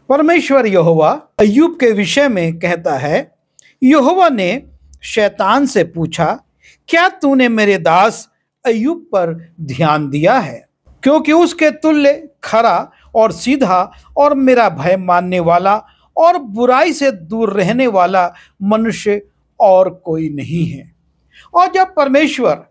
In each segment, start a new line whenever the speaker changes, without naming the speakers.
परमेश्वर यहोवा अय्यूब के विषय में कहता है, यहोवा ने शैतान से पूछा, क्या तूने मेरे दास अय्यूब पर ध्यान दिया है? क्योंकि उसके तुल्य खरा और सीधा और मेरा भय मानने वाला और बुराई से दूर रहने वाला मनुष्य और कोई नहीं है। और जब परमेश्वर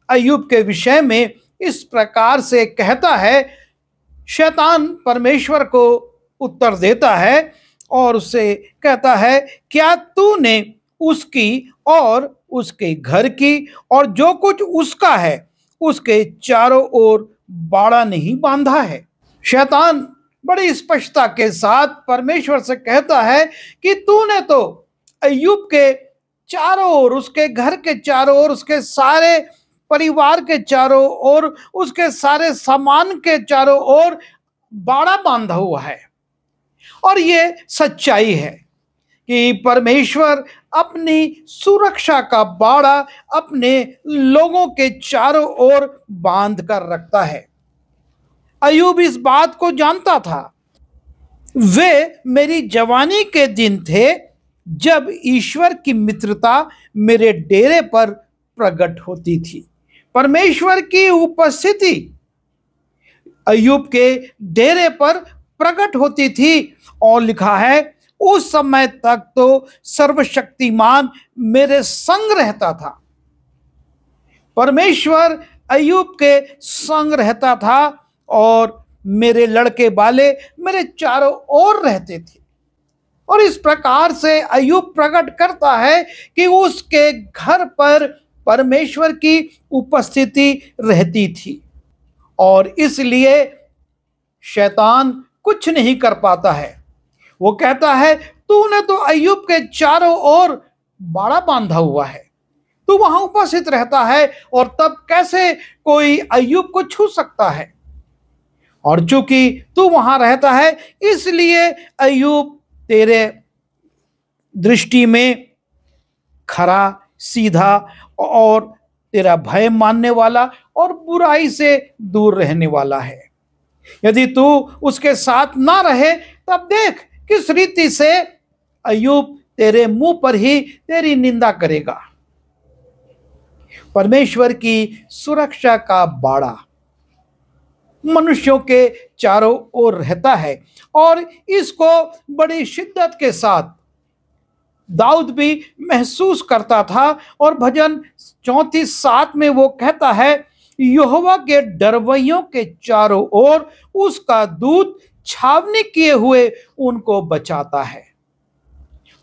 अय्यूब के विषय में इस प्रकार से कहता है, शैतान परमेश्वर को उत्तर देता है और उससे कहता है, क्या तूने उसकी और उसके घर की और जो कुछ उसका है उसके चारों ओर बाड़ा नहीं बांधा है? शैतान बड़ी स्पष्टता के साथ परमेश्वर से कहता है कि तूने तो अय्यूब के चारों ओर, उसके घर के चारों ओर, उसके सारे परिवार के चारों ओर, उसके सारे सामान के चारों ओर बाड़ा बांधा हुआ है। और ये सच्चाई है कि परमेश्वर अपनी सुरक्षा का बाड़ा अपने लोगों के चारों ओर बांध कर रखता है। अय्यूब इस बात को जानता था। वे मेरी जवानी के दिन थे जब ईश्वर की मित्रता मेरे डेरे पर प्रकट होती थी। परमेश्वर की उपस्थिति अय्यूब के डेरे पर प्रकट होती थी और लिखा है, उस समय तक तो सर्वशक्तिमान मेरे संग रहता था। परमेश्वर अय्यूब के संग रहता था और मेरे लड़के बाले मेरे चारों ओर रहते थे। और इस प्रकार से अय्यूब प्रकट करता है कि उसके घर पर परमेश्वर की उपस्थिति रहती थी और इसलिए शैतान कुछ नहीं कर पाता है। वो कहता है, तूने तो अय्यूब के चारों ओर बाड़ा बांधा हुआ है, तू वहां उपस्थित रहता है और तब कैसे कोई अय्यूब को छू सकता है? और चूंकि तू वहां रहता है इसलिए अय्यूब तेरे दृष्टि में खरा, सीधा और तेरा भय मानने वाला और बुराई से दूर रहने वाला है। यदि तू उसके साथ ना रहे तब देख किस रीति से अय्यूब तेरे मुंह पर ही तेरी निंदा करेगा। परमेश्वर की सुरक्षा का बाड़ा मनुष्यों के चारों ओर रहता है और इसको बड़ी शिद्दत के साथ दाऊद भी महसूस करता था। और भजन 34:7 में वो कहता है, यहोवा के डरवैयों के चारों ओर उसका दूत छावनी किए हुए उनको बचाता है।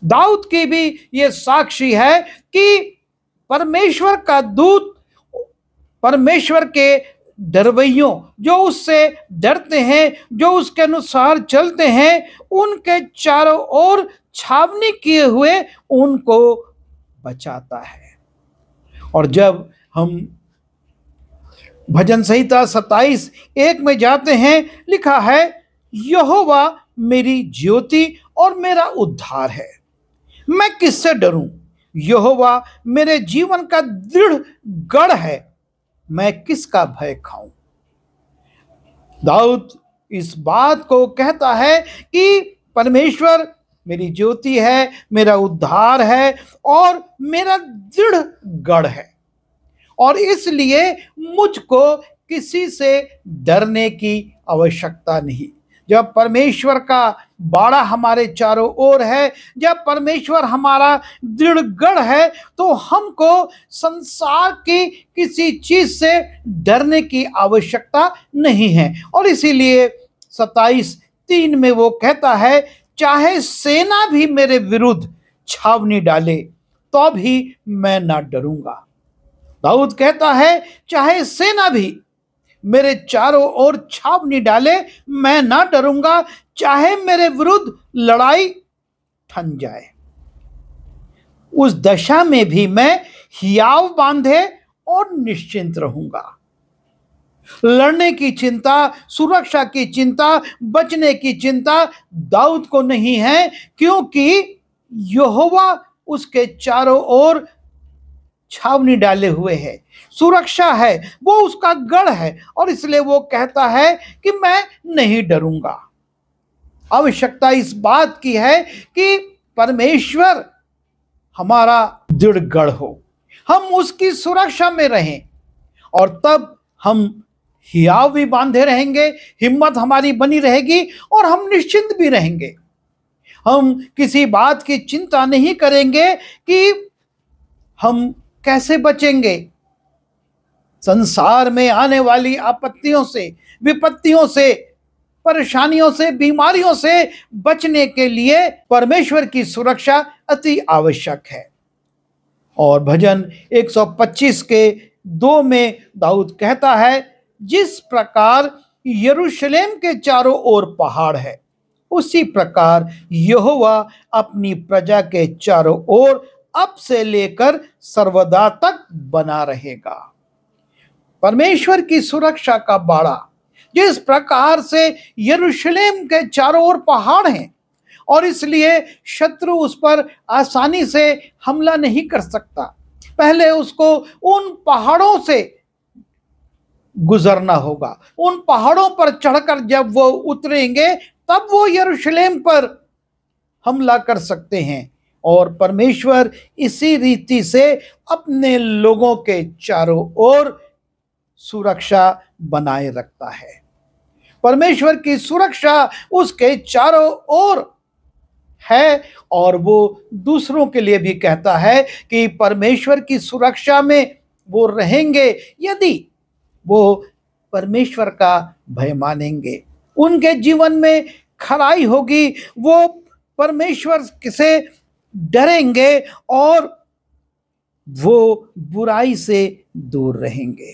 दाऊद की भी ये साक्षी है कि परमेश्वर का दूत परमेश्वर के डरवैयों, जो उससे डरते हैं, जो उसके अनुसार चलते हैं, उनके चारों ओर छावनी किए हुए उनको बचाता है। और जब हम भजन संहिता 27:1 में जाते हैं, लिखा है, यहोवा मेरी ज्योति और मेरा उद्धार है, मैं किससे डरूं? यहोवा मेरे जीवन का दृढ़ गढ़ है, मैं किसका भय खाऊं? दाऊद इस बात को कहता है कि परमेश्वर मेरी ज्योति है, मेरा उद्धार है और मेरा दृढ़ गढ़ है और इसलिए मुझको किसी से डरने की आवश्यकता नहीं। जब परमेश्वर का बाड़ा हमारे चारों ओर है, जब परमेश्वर हमारा दृढ़ गढ़ है, तो हमको संसार की किसी चीज से डरने की आवश्यकता नहीं है। और इसीलिए 27:3 में वो कहता है, चाहे सेना भी मेरे विरुद्ध छावनी डाले तो भी मैं ना डरूंगा। दाऊद कहता है, चाहे सेना भी मेरे चारों ओर छावनी डाले मैं ना डरूंगा, चाहे मेरे विरुद्ध लड़ाई ठन जाए, उस दशा में भी मैं हियाव बांधे और निश्चिंत रहूंगा। लड़ने की चिंता, सुरक्षा की चिंता, बचने की चिंता दाऊद को नहीं है, क्योंकि यहोवा उसके चारों ओर छावनी डाले हुए है, सुरक्षा है, वो उसका गढ़ है और इसलिए वो कहता है कि मैं नहीं डरूंगा। आवश्यकता इस बात की है कि परमेश्वर हमारा दृढ़ गढ़ हो, हम उसकी सुरक्षा में रहें, और तब हम हियाव भी बांधे रहेंगे, हिम्मत हमारी बनी रहेगी और हम निश्चिंत भी रहेंगे। हम किसी बात की चिंता नहीं करेंगे कि हम कैसे बचेंगे। संसार में आने वाली आपत्तियों से, विपत्तियों से, परेशानियों से, बीमारियों से बचने के लिए परमेश्वर की सुरक्षा अति आवश्यक है। और भजन 125 के 2 में दाऊद कहता है, जिस प्रकार यरूशलेम के चारों ओर पहाड़ है, उसी प्रकार यहोवा अपनी प्रजा के चारों ओर अब से लेकर सर्वदा तक बना रहेगा। परमेश्वर की सुरक्षा का बाड़ा, जिस प्रकार से यरूशलेम के चारों ओर पहाड़ हैं और इसलिए शत्रु उस पर आसानी से हमला नहीं कर सकता, पहले उसको उन पहाड़ों से गुजरना होगा। उन पहाड़ों पर चढ़कर जब वो उतरेंगे तब वो यरूशलेम पर हमला कर सकते हैं। और परमेश्वर इसी रीति से अपने लोगों के चारों ओर सुरक्षा बनाए रखता है। परमेश्वर की सुरक्षा उसके चारों ओर है, और वो दूसरों के लिए भी कहता है कि परमेश्वर की सुरक्षा में वो रहेंगे यदि वो परमेश्वर का भय मानेंगे। उनके जीवन में खराई होगी, वो परमेश्वर से डरेंगे और वो बुराई से दूर रहेंगे।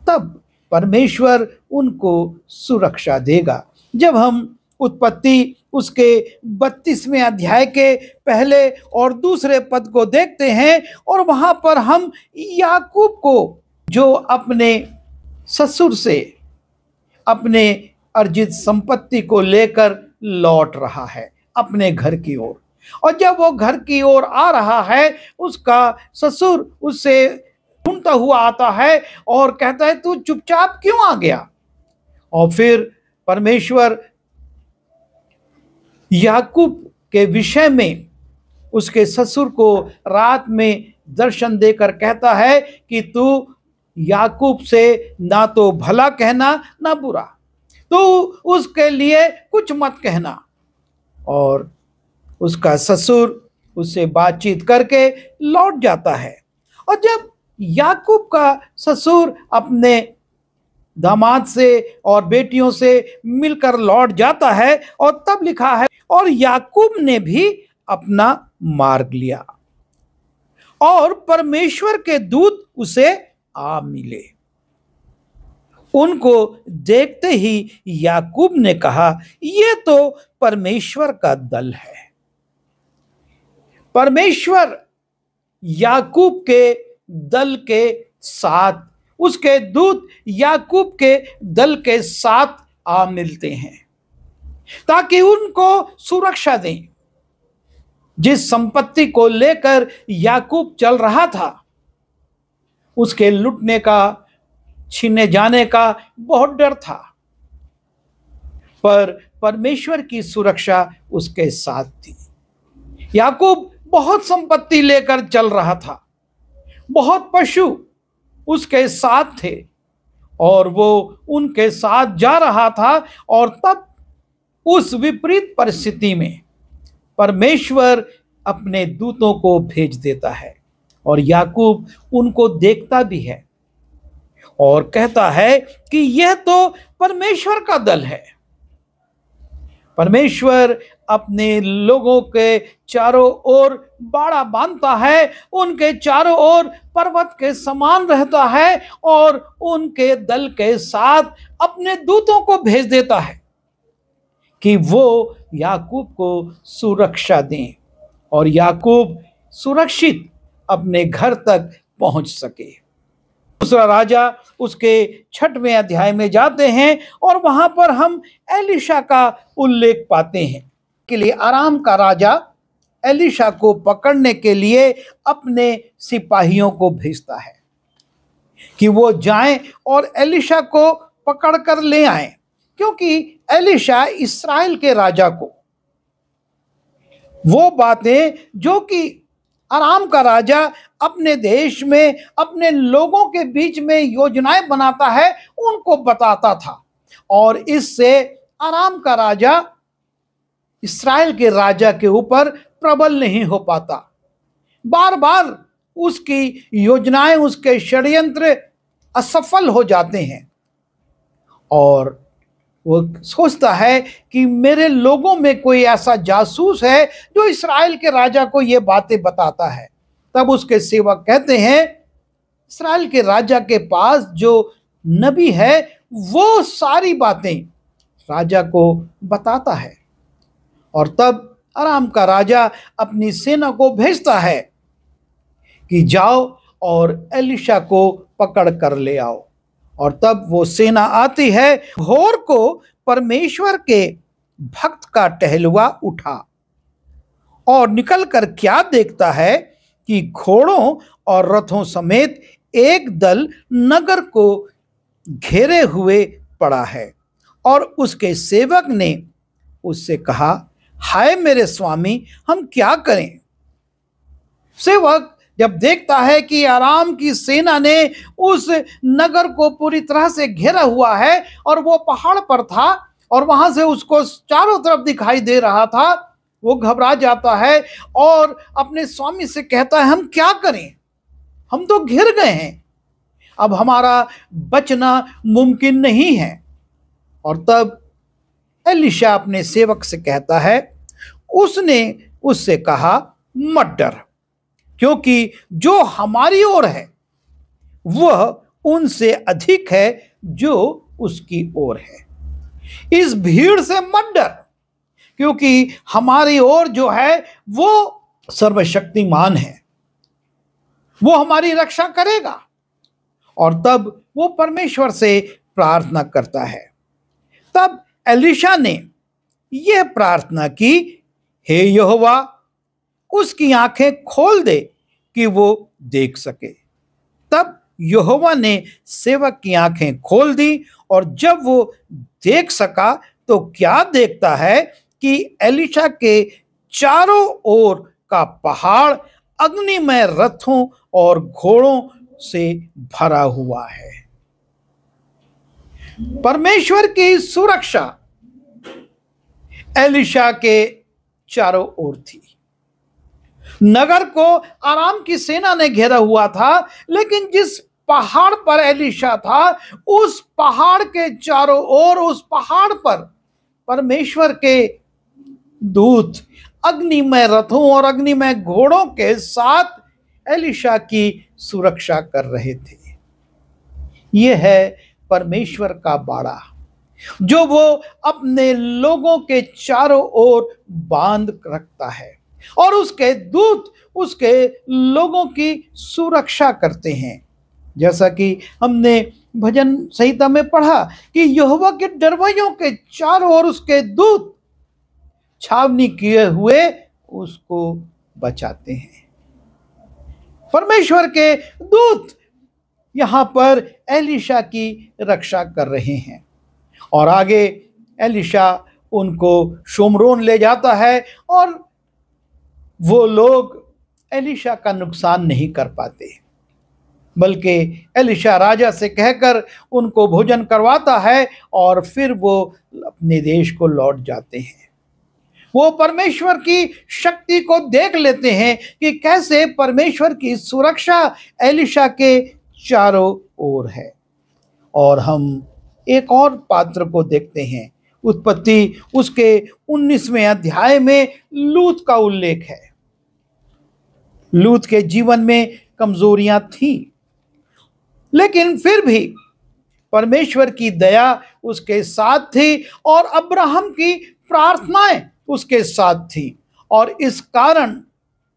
तब परमेश्वर उनको सुरक्षा देगा। जब हम उत्पत्ति उसके 32वें अध्याय के पहले और दूसरे पद को देखते हैं और वहां पर हम याकूब को, जो अपने ससुर से अपने अर्जित संपत्ति को लेकर लौट रहा है अपने घर की ओर, और जब वो घर की ओर आ रहा है उसका ससुर उससे ढूंढता हुआ आता है और कहता है, तू चुपचाप क्यों आ गया? और फिर परमेश्वर याकूब के विषय में उसके ससुर को रात में दर्शन देकर कहता है कि तू याकूब से ना तो भला कहना ना बुरा, तो उसके लिए कुछ मत कहना। और उसका ससुर उससे बातचीत करके लौट जाता है। और जब याकूब का ससुर अपने दामाद से और बेटियों से मिलकर लौट जाता है, और तब लिखा है, और याकूब ने भी अपना मार्ग लिया और परमेश्वर के दूत उसे आ मिले। उनको देखते ही याकूब ने कहा, यह तो परमेश्वर का दल है। परमेश्वर याकूब के दल के साथ, उसके दूत याकूब के दल के साथ आ मिलते हैं ताकि उनको सुरक्षा दें। जिस संपत्ति को लेकर याकूब चल रहा था, उसके लुटने का, छीने जाने का बहुत डर था, पर परमेश्वर की सुरक्षा उसके साथ थी। याकूब बहुत संपत्ति लेकर चल रहा था, बहुत पशु उसके साथ थे और वो उनके साथ जा रहा था, और तब उस विपरीत परिस्थिति में परमेश्वर अपने दूतों को भेज देता है और याकूब उनको देखता भी है और कहता है कि यह तो परमेश्वर का दल है। परमेश्वर अपने लोगों के चारों ओर बाड़ा बांधता है, उनके चारों ओर पर्वत के समान रहता है और उनके दल के साथ अपने दूतों को भेज देता है कि वो याकूब को सुरक्षा दें और याकूब सुरक्षित अपने घर तक पहुंच सके। दूसरा राजा उसके 6वें अध्याय में जाते हैं और वहां पर हम एलीशा का उल्लेख पाते हैं के लिए आराम का राजा एलीशा को पकड़ने के लिए अपने सिपाहियों को भेजता है कि वो जाएं और एलीशा को पकड़ कर ले आएं, क्योंकि एलीशा इस्राएल के राजा को वो बातें जो कि अराम का राजा अपने देश में अपने लोगों के बीच में योजनाएं बनाता है उनको बताता था, और इससे अराम का राजा इस्राएल के राजा के ऊपर प्रबल नहीं हो पाता। बार बार उसकी योजनाएं, उसके षड्यंत्र असफल हो जाते हैं और वो सोचता है कि मेरे लोगों में कोई ऐसा जासूस है जो इस्राएल के राजा को ये बातें बताता है। तब उसके सेवक कहते हैं इस्राएल के राजा के पास जो नबी है वो सारी बातें राजा को बताता है। और तब अराम का राजा अपनी सेना को भेजता है कि जाओ और एलीशा को पकड़ कर ले आओ। और तब वो सेना आती है। भोर को परमेश्वर के भक्त का टहलुआ उठा और निकलकर क्या देखता है कि घोड़ों और रथों समेत एक दल नगर को घेरे हुए पड़ा है। और उसके सेवक ने उससे कहा, हाय मेरे स्वामी, हम क्या करें? सेवक जब देखता है कि अराम की सेना ने उस नगर को पूरी तरह से घेरा हुआ है और वो पहाड़ पर था और वहां से उसको चारों तरफ दिखाई दे रहा था, वो घबरा जाता है और अपने स्वामी से कहता है, हम क्या करें? हम तो घिर गए हैं, अब हमारा बचना मुमकिन नहीं है। और तब एलीशा अपने सेवक से कहता है, उसने उससे कहा, मत डर, क्योंकि जो हमारी ओर है वह उनसे अधिक है जो उसकी ओर है। इस भीड़ से मत डर, क्योंकि हमारी ओर जो है वो सर्वशक्तिमान है, वो हमारी रक्षा करेगा। और तब वो परमेश्वर से प्रार्थना करता है। तब एलीशा ने यह प्रार्थना की, हे यहोवा, उसकी आंखें खोल दे कि वो देख सके। तब यहोवा ने सेवक की आंखें खोल दी और जब वो देख सका तो क्या देखता है कि एलीशा के चारों ओर का पहाड़ अग्निमय रथों और घोड़ों से भरा हुआ है। परमेश्वर की सुरक्षा एलीशा के चारों ओर थी। नगर को अराम की सेना ने घेरा हुआ था, लेकिन जिस पहाड़ पर एलीशा था उस पहाड़ के चारों ओर, उस पहाड़ पर परमेश्वर के दूत अग्निमय रथों और अग्निमय घोड़ों के साथ एलीशा की सुरक्षा कर रहे थे। यह है परमेश्वर का बाड़ा जो वो अपने लोगों के चारों ओर बांध रखता है और उसके दूत उसके लोगों की सुरक्षा करते हैं। जैसा कि हमने भजन संहिता में पढ़ा कि यहोवा के डरवैयों के चारों ओर उसके दूत छावनी किए हुए उसको बचाते हैं। परमेश्वर के दूत यहां पर एलीशा की रक्षा कर रहे हैं और आगे एलीशा उनको शोमरोन ले जाता है और वो लोग एलीशा का नुकसान नहीं कर पाते, बल्कि एलीशा राजा से कहकर उनको भोजन करवाता है और फिर वो अपने देश को लौट जाते हैं। वो परमेश्वर की शक्ति को देख लेते हैं कि कैसे परमेश्वर की सुरक्षा एलीशा के चारों ओर है। और हम एक और पात्र को देखते हैं। उत्पत्ति उसके 19वें अध्याय में लूत का उल्लेख है। लूत के जीवन में कमजोरियां थीं, लेकिन फिर भी परमेश्वर की दया उसके साथ थी और अब्राहम की प्रार्थनाएं उसके साथ थी। और इस कारण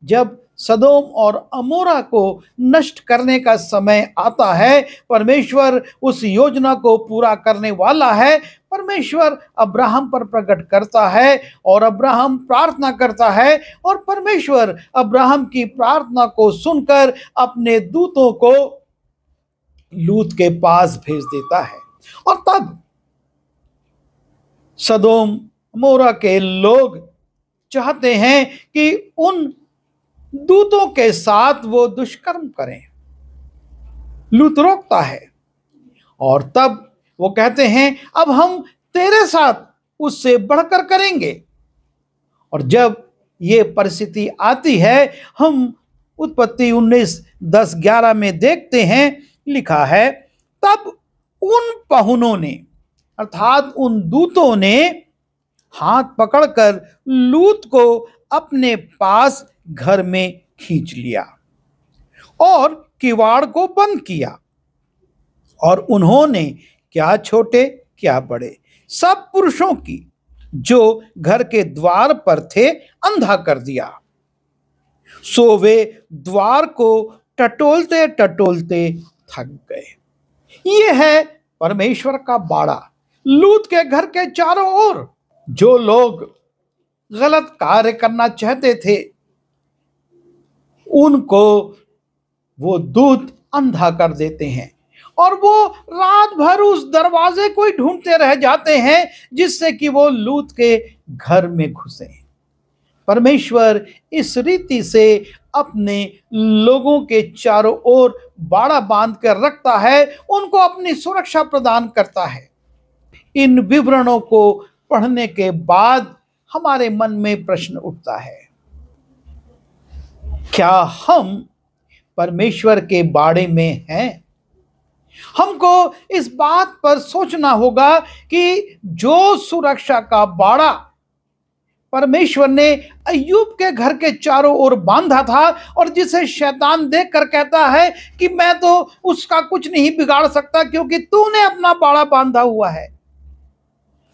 जब सदोम और अमोरा को नष्ट करने का समय आता है, परमेश्वर उस योजना को पूरा करने वाला है। परमेश्वर अब्राहम पर प्रकट करता है और अब्राहम प्रार्थना करता है और परमेश्वर अब्राहम की प्रार्थना को सुनकर अपने दूतों को लूत के पास भेज देता है। और तब सदोम मोरा के लोग चाहते हैं कि उन दूतों के साथ वो दुष्कर्म करें। लूत रोकता है और तब वो कहते हैं अब हम तेरे साथ उससे बढ़कर करेंगे। और जब ये परिस्थिति आती है, हम उत्पत्ति 19:10-11 में देखते हैं, लिखा है, तब उन पहुनों ने अर्थात उन दूतों ने हाथ पकड़कर लूत को अपने पास घर में खींच लिया और किवाड़ को बंद किया, और उन्होंने क्या छोटे क्या बड़े सब पुरुषों की जो घर के द्वार पर थे अंधा कर दिया। सो वे द्वार को टटोलते टटोलते थक गए। ये है परमेश्वर का बाड़ा लूत के घर के चारों ओर। जो लोग गलत कार्य करना चाहते थे उनको वो दूत अंधा कर देते हैं और वो रात भर उस दरवाजे को ही ढूंढते रह जाते हैं जिससे कि वो लूत के घर में घुसे। परमेश्वर इस रीति से अपने लोगों के चारों ओर बाड़ा बांध कर रखता है, उनको अपनी सुरक्षा प्रदान करता है। इन विवरणों को पढ़ने के बाद हमारे मन में प्रश्न उठता है, क्या हम परमेश्वर के बाड़े में हैं? हमको इस बात पर सोचना होगा कि जो सुरक्षा का बाड़ा परमेश्वर ने अय्यूब के घर के चारों ओर बांधा था और जिसे शैतान देखकर कहता है कि मैं तो उसका कुछ नहीं बिगाड़ सकता क्योंकि तूने अपना बाड़ा बांधा हुआ है।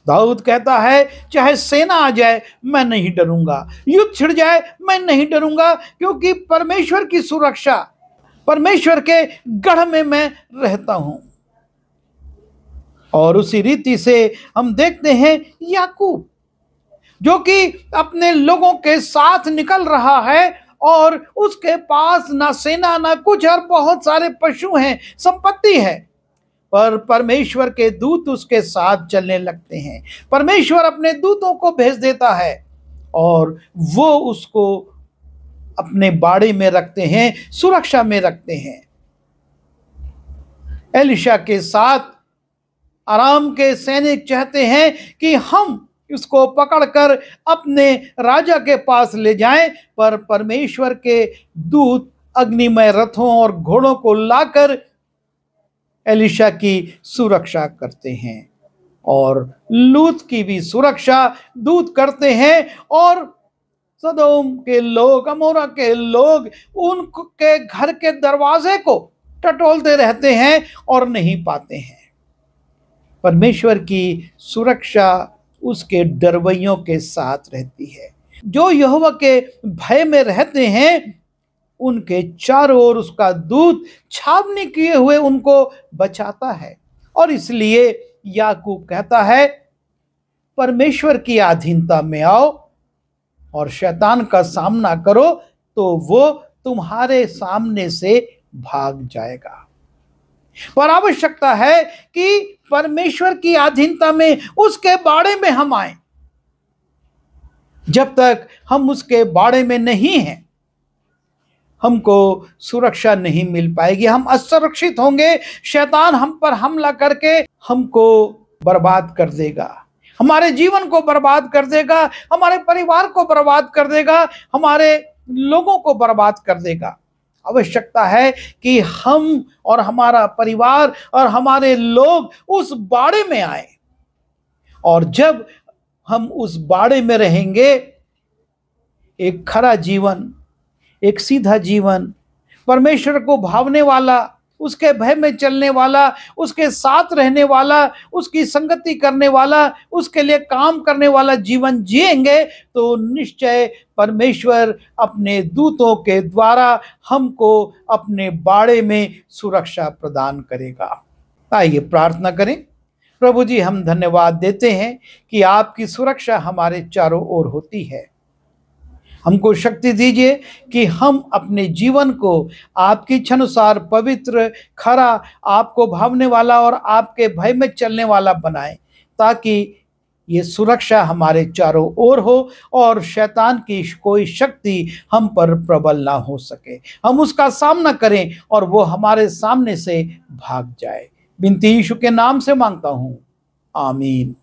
दाऊद कहता है चाहे सेना आ जाए मैं नहीं डरूंगा, युद्ध छिड़ जाए मैं नहीं डरूंगा, क्योंकि परमेश्वर की सुरक्षा, परमेश्वर के गढ़ में मैं रहता हूं। और उसी रीति से हम देखते हैं याकूब जो कि अपने लोगों के साथ निकल रहा है और उसके पास ना सेना ना कुछ और बहुत सारे पशु हैं, संपत्ति है, पर परमेश्वर के दूत उसके साथ चलने लगते हैं। परमेश्वर अपने दूतों को भेज देता है और वो उसको अपने बाड़े में रखते हैं, सुरक्षा में रखते हैं। एलिशा के साथ आराम के सैनिक चाहते हैं कि हम इसको पकड़कर अपने राजा के पास ले जाएं, पर परमेश्वर के दूत अग्निमय रथों और घोड़ों को लाकर एलिशा की सुरक्षा करते हैं और लूत की भी सुरक्षा दूत करते हैं। और सदोम के लोग, अमोरा के लोग उनके घर के दरवाजे को टटोलते रहते हैं और नहीं पाते हैं। परमेश्वर की सुरक्षा उसके डरवैयों के साथ रहती है। जो यहोवा के भय में रहते हैं उनके चारों ओर उसका दूत छावनी किए हुए उनको बचाता है। और इसलिए याकूब कहता है परमेश्वर की अधीनता में आओ और शैतान का सामना करो तो वो तुम्हारे सामने से भाग जाएगा। पर आवश्यकता है कि परमेश्वर की अधीनता में, उसके बाड़े में हम आए। जब तक हम उसके बाड़े में नहीं हैं हमको सुरक्षा नहीं मिल पाएगी, हम असुरक्षित होंगे। शैतान हम पर हमला करके हमको बर्बाद कर देगा, हमारे जीवन को बर्बाद कर देगा, हमारे परिवार को बर्बाद कर देगा, हमारे लोगों को बर्बाद कर देगा। आवश्यकता है कि हम और हमारा परिवार और हमारे लोग उस बाड़े में आए, और जब हम उस बाड़े में रहेंगे एक खरा जीवन, एक सीधा जीवन, परमेश्वर को भावने वाला, उसके भय में चलने वाला, उसके साथ रहने वाला, उसकी संगति करने वाला, उसके लिए काम करने वाला जीवन जिएंगे तो निश्चय परमेश्वर अपने दूतों के द्वारा हमको अपने बाड़े में सुरक्षा प्रदान करेगा। आइए प्रार्थना करें। प्रभु जी, हम धन्यवाद देते हैं कि आपकी सुरक्षा हमारे चारों ओर होती है। हमको शक्ति दीजिए कि हम अपने जीवन को आपकी इच्छानुसार पवित्र, खरा, आपको भावने वाला और आपके भय में चलने वाला बनाएं, ताकि ये सुरक्षा हमारे चारों ओर हो और शैतान की कोई शक्ति हम पर प्रबल ना हो सके। हम उसका सामना करें और वो हमारे सामने से भाग जाए। बिनती यीशु के नाम से मांगता हूँ, आमीन।